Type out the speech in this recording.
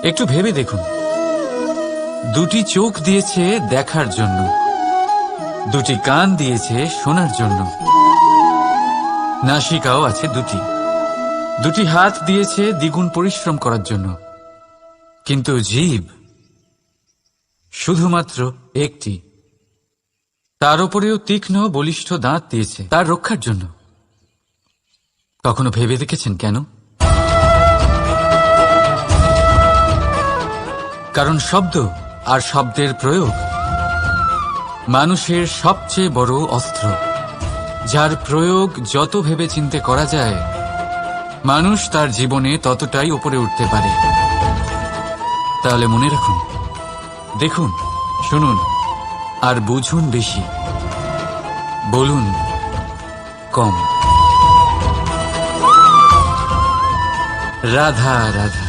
একটু ভেবে দেখুন, দুটি চোখ দিয়েছে দেখার জন্য, দুটি কান দিয়েছে শোনার জন্য, নাসিকাও আছে দুটি, দুটি হাত দিয়েছে দ্বিগুণ পরিশ্রম করার জন্য, কিন্তু জিভ শুধুমাত্র একটি। তার উপরেও তীক্ষ্ণ বলিষ্ঠ দাঁত দিয়েছে তার রক্ষার জন্য। কখনো ভেবে দেখেছেন কেন? কারণ শব্দ আর শব্দের প্রয়োগ মানুষের সবচেয়ে বড় অস্ত্র, যার প্রয়োগ যত ভেবে চিন্তে করা যায় মানুষ তার জীবনে ততটাই উপরে উঠতে পারে। তাহলে মনে রাখুন, দেখুন, শুনুন আর বুঝুন বেশি, বলুন কম। রাধা রাধা।